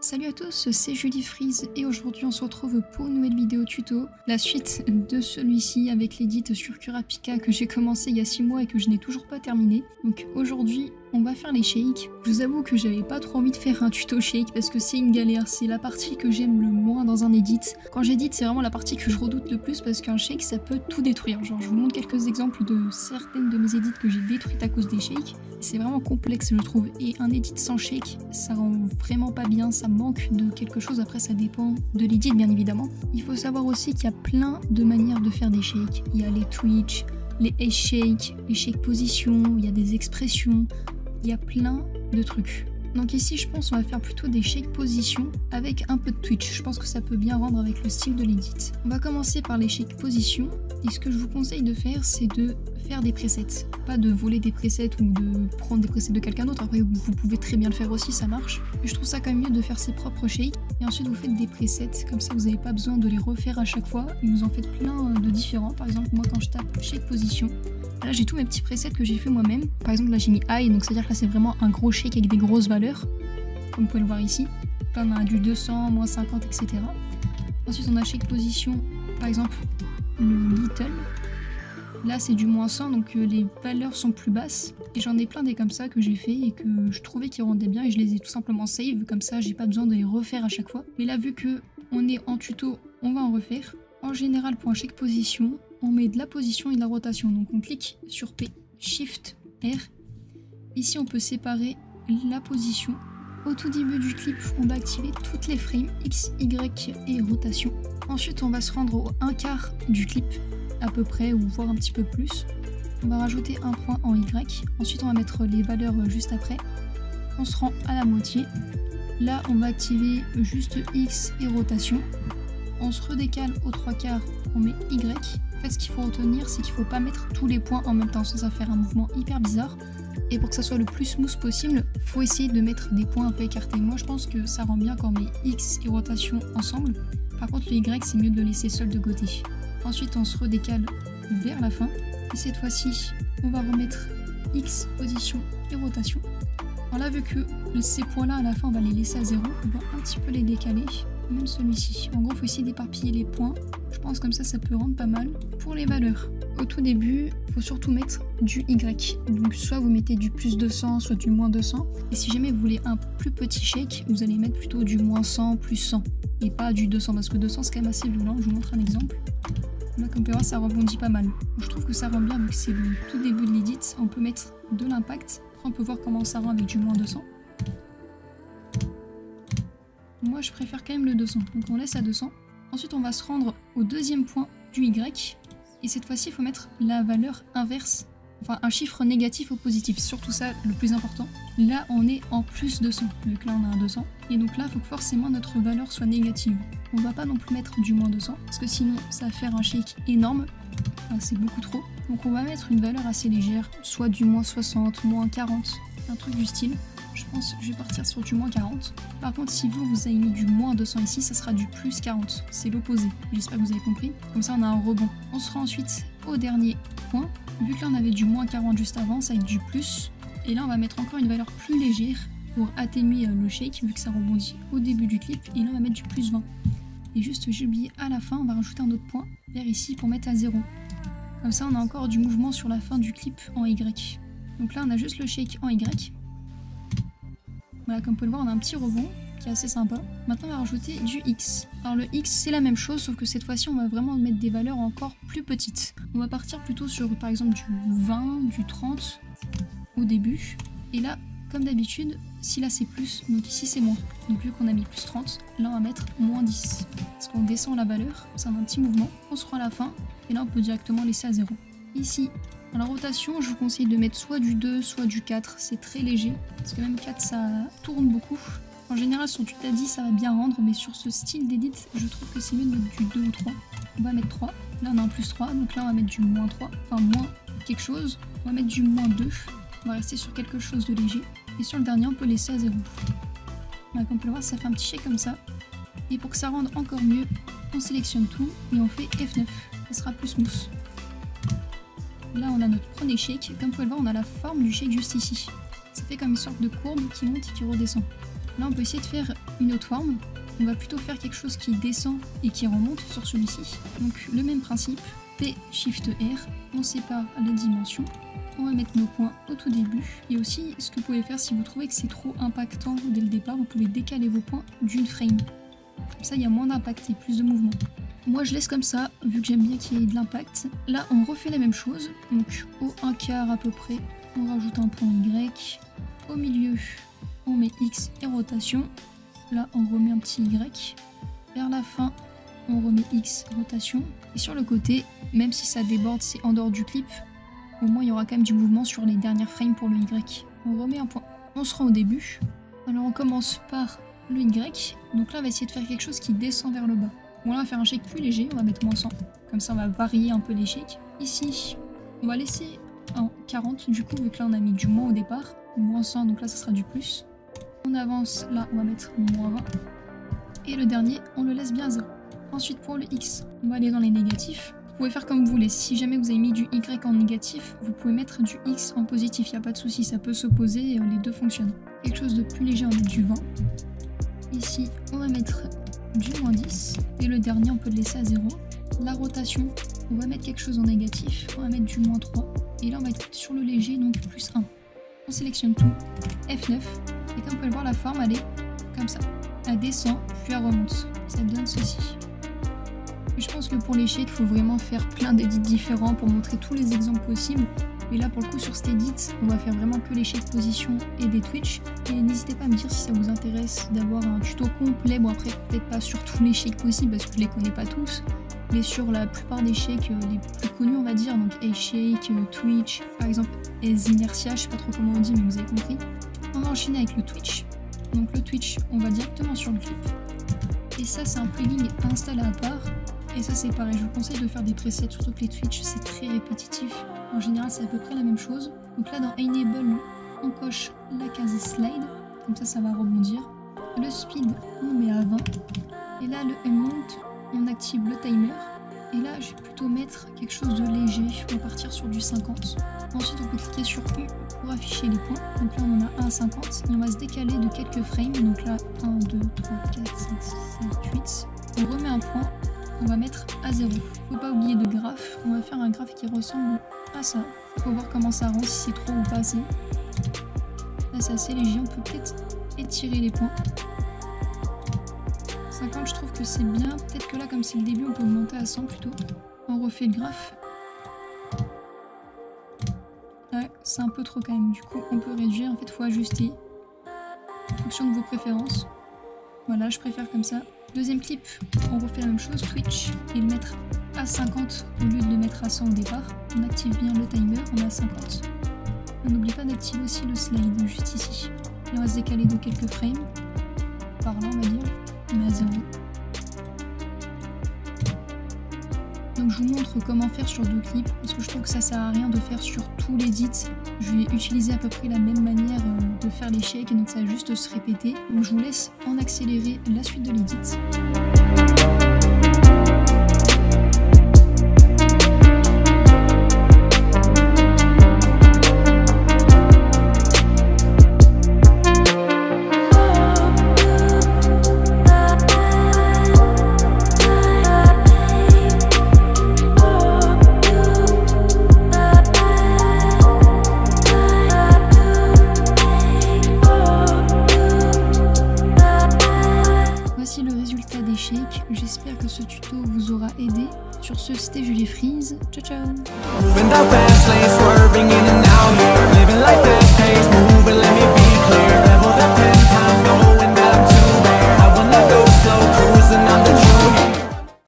Salut à tous, c'est Julie Freeze et aujourd'hui on se retrouve pour une nouvelle vidéo tuto, la suite de celui-ci avec l'édit sur Kurapika que j'ai commencé il y a 6 mois et que je n'ai toujours pas terminé. Donc aujourd'hui on va faire les shakes. Je vous avoue que j'avais pas trop envie de faire un tuto shake parce que c'est une galère, c'est la partie que j'aime le moins dans un edit. Quand j'édite c'est vraiment la partie que je redoute le plus parce qu'un shake ça peut tout détruire. Genre je vous montre quelques exemples de certaines de mes edits que j'ai détruites à cause des shakes. C'est vraiment complexe je trouve et un edit sans shake ça rend vraiment pas bien, ça manque de quelque chose, après ça dépend de l'edit bien évidemment. Il faut savoir aussi qu'il y a plein de manières de faire des shakes. Il y a les twitch, les ace shakes, les shake positions, il y a des expressions, il y a plein de trucs. Donc ici je pense on va faire plutôt des shake positions avec un peu de twitch, je pense que ça peut bien rendre avec le style de l'edit. On va commencer par les shake positions et ce que je vous conseille de faire c'est de faire des presets, pas de voler des presets ou de prendre des presets de quelqu'un d'autre, après vous pouvez très bien le faire aussi, ça marche. Mais je trouve ça quand même mieux de faire ses propres shakes et ensuite vous faites des presets, comme ça vous n'avez pas besoin de les refaire à chaque fois et vous en faites plein de différents. Par exemple moi quand je tape shake position, là j'ai tous mes petits presets que j'ai fait moi-même. Par exemple là j'ai mis high, donc c'est à dire que là c'est vraiment un gros shake avec des grosses valeurs, comme vous pouvez le voir ici. Là on a du 200, moins 50, etc. Ensuite on a shake position, par exemple le little. Là c'est du moins 100 donc les valeurs sont plus basses et j'en ai plein des comme ça que j'ai fait et que je trouvais qu'ils rendaient bien et je les ai tout simplement save, comme ça j'ai pas besoin de les refaire à chaque fois. Mais là vu que on est en tuto on va en refaire. En général pour un shake position on met de la position et de la rotation, donc on clique sur P, Shift, R. Ici on peut séparer la position. Au tout début du clip on va activer toutes les frames X, Y et rotation. Ensuite on va se rendre au 1/4 du clip à peu près, ou voire un petit peu plus. On va rajouter un point en Y, ensuite on va mettre les valeurs juste après. On se rend à la moitié. Là on va activer juste X et rotation. On se redécale au 3/4, on met Y. En fait ce qu'il faut retenir c'est qu'il ne faut pas mettre tous les points en même temps, ça va faire un mouvement hyper bizarre. Et pour que ça soit le plus smooth possible, faut essayer de mettre des points un peu écartés. Moi je pense que ça rend bien quand on met X et rotation ensemble. Par contre le Y c'est mieux de le laisser seul de côté. Ensuite on se redécale vers la fin et cette fois-ci on va remettre X, position et rotation. Alors là vu que ces points là à la fin on va les laisser à 0, on va un petit peu les décaler, même celui-ci. En gros il faut essayer d'éparpiller les points, je pense comme ça peut rendre pas mal. Pour les valeurs, au tout début il faut surtout mettre du Y, donc soit vous mettez du plus 200 soit du moins 200 et si jamais vous voulez un plus petit shake vous allez mettre plutôt du moins 100 plus 100 et pas du 200 parce que 200 c'est quand même assez violent. Je vous montre un exemple. Là comme vous pouvez voir ça rebondit pas mal. Je trouve que ça rend bien vu que c'est le tout début de l'edit, on peut mettre de l'impact. Après on peut voir comment ça rend avec du moins 200. Moi je préfère quand même le 200, donc on laisse à 200. Ensuite on va se rendre au deuxième point du Y et cette fois-ci il faut mettre la valeur inverse, enfin un chiffre négatif ou positif, c'est surtout ça le plus important. Là on est en plus 200, vu que là on a un 200 et donc là il faut que forcément notre valeur soit négative. On va pas non plus mettre du moins 200 parce que sinon ça va faire un shake énorme, enfin, c'est beaucoup trop. Donc on va mettre une valeur assez légère, soit du moins 60, moins 40, un truc du style. Je pense que je vais partir sur du moins 40. Par contre si vous avez mis du moins 200 ici, ça sera du plus 40, c'est l'opposé. J'espère que vous avez compris, comme ça on a un rebond. On se rend ensuite au dernier point. Vu que là on avait du moins 40 juste avant, ça va être du plus. Et là on va mettre encore une valeur plus légère pour atténuer le shake vu que ça rebondit au début du clip. Et là on va mettre du plus 20. Et juste j'ai oublié à la fin on va rajouter un autre point vers ici pour mettre à 0. Comme ça on a encore du mouvement sur la fin du clip en Y. Donc là on a juste le shake en Y. Voilà comme vous pouvez le voir on a un petit rebond qui est assez sympa. Maintenant on va rajouter du X. Alors le X c'est la même chose sauf que cette fois-ci on va vraiment mettre des valeurs encore plus petites. On va partir plutôt sur par exemple du 20, du 30 au début. Et là comme d'habitude si là c'est plus, donc ici c'est moins. Donc vu qu'on a mis plus 30, là on va mettre moins 10. Parce qu'on descend la valeur, ça a un petit mouvement. On se rend à la fin et là on peut directement laisser à 0. Ici dans la rotation je vous conseille de mettre soit du 2 soit du 4, c'est très léger. Parce que même 4 ça tourne beaucoup. En général sur du Taddy ça va bien rendre, mais sur ce style d'édit je trouve que c'est mieux de mettre du 2 ou 3. On va mettre 3, là on a un plus 3, donc là on va mettre du moins 3, enfin moins quelque chose. On va mettre du moins 2, on va rester sur quelque chose de léger. Et sur le dernier on peut laisser à 0. Là, comme on peut le voir ça fait un petit shake comme ça. Et pour que ça rende encore mieux, on sélectionne tout et on fait F9, ça sera plus smooth. Là on a notre premier shake, comme vous pouvez le voir on a la forme du shake juste ici. Ça fait comme une sorte de courbe qui monte et qui redescend. Là on peut essayer de faire une autre forme. On va plutôt faire quelque chose qui descend et qui remonte sur celui-ci. Donc le même principe, P, Shift, R, on sépare les dimensions. On va mettre nos points au tout début. Et aussi, ce que vous pouvez faire, si vous trouvez que c'est trop impactant dès le départ, vous pouvez décaler vos points d'une frame. Comme ça, il y a moins d'impact et plus de mouvement. Moi, je laisse comme ça, vu que j'aime bien qu'il y ait de l'impact. Là, on refait la même chose. Donc, au 1/4 à peu près, on rajoute un point Y. Au milieu, on met X et rotation. Là, on remet un petit Y. Vers la fin, on remet X, rotation. Et sur le côté, même si ça déborde, c'est en dehors du clip, au moins il y aura quand même du mouvement sur les dernières frames pour le Y. On remet un point. On se rend au début. Alors on commence par le Y. Donc là, on va essayer de faire quelque chose qui descend vers le bas. Bon, là, on va faire un shake plus léger. On va mettre moins 100. Comme ça, on va varier un peu les shakes. Ici, on va laisser en 40 du coup, vu que là, on a mis du moins au départ. Moins 100, donc là, ça sera du plus. On avance. Là, on va mettre moins 20. Et le dernier, on le laisse bien à 0. Ensuite, pour le X, on va aller dans les négatifs. Vous pouvez faire comme vous voulez. Si jamais vous avez mis du Y en négatif, vous pouvez mettre du X en positif. Il n'y a pas de souci, ça peut s'opposer, les deux fonctionnent. Quelque chose de plus léger, on va mettre du 20. Ici, on va mettre du moins 10. Et le dernier, on peut le laisser à 0. La rotation, on va mettre quelque chose en négatif. On va mettre du moins 3. Et là, on va être sur le léger, donc plus 1. On sélectionne tout. F9. Et comme vous pouvez le voir, la forme, elle est comme ça. Elle descend, puis elle remonte. Ça donne ceci. Je pense que pour les shakes, il faut vraiment faire plein d'édits différents pour montrer tous les exemples possibles. Et là, pour le coup, sur cet edit, on va faire vraiment que les shake position et des twitch. Et n'hésitez pas à me dire si ça vous intéresse d'avoir un tuto complet. Bon, après, peut-être pas sur tous les shakes possibles parce que je les connais pas tous. Mais sur la plupart des shakes les plus connus, on va dire. Donc A-Shake, Twitch, par exemple S-Inertia, je sais pas trop comment on dit, mais vous avez compris. On va enchaîner avec le Twitch. Donc le Twitch, on va directement sur le clip. Et ça, c'est un plugin à installer à part. Et ça, c'est pareil, je vous conseille de faire des presets, surtout que les Twitch, c'est très répétitif. En général, c'est à peu près la même chose. Donc là, dans Enable, on coche la case Slide. Comme ça, ça va rebondir. Le Speed, on met à 20. Et là, le M-Mount, on active le timer. Et là, je vais plutôt mettre quelque chose de léger. On va partir sur du 50. Ensuite, on peut cliquer sur U pour afficher les points. Donc là, on en a 1 à 50. Et on va se décaler de quelques frames. Donc là, 1, 2, 3, 4, 5, 6, 7, 8. On remet un point. On va mettre à 0. Faut pas oublier de graphe. On va faire un graphe qui ressemble à ça. Faut voir comment ça rend, si c'est trop ou pas assez. Là, c'est assez léger. On peut peut-être étirer les points. 50, je trouve que c'est bien. Peut-être que là, comme c'est le début, on peut augmenter à 100 plutôt. On refait le graphe. Ouais, c'est un peu trop quand même. Du coup, on peut réduire. En fait, il faut ajuster en fonction de vos préférences. Voilà, je préfère comme ça. Deuxième clip, on refait la même chose, Twitch, et le mettre à 50 au lieu de le mettre à 100 au départ. On active bien le timer, on est à 50. On n'oublie pas d'activer aussi le slide, juste ici. Et on va se décaler de quelques frames. Par là, on va dire. On est à 0. Donc je vous montre comment faire sur 2 clips, parce que je trouve que ça sert à rien de faire sur tous les edits. Je vais utiliser à peu près la même manière de faire les shakes, et donc ça va juste se répéter. Donc je vous laisse en accélérer la suite de l'edit. J'espère que ce tuto vous aura aidé. Sur ce, c'était Julie Freeze. Ciao ciao.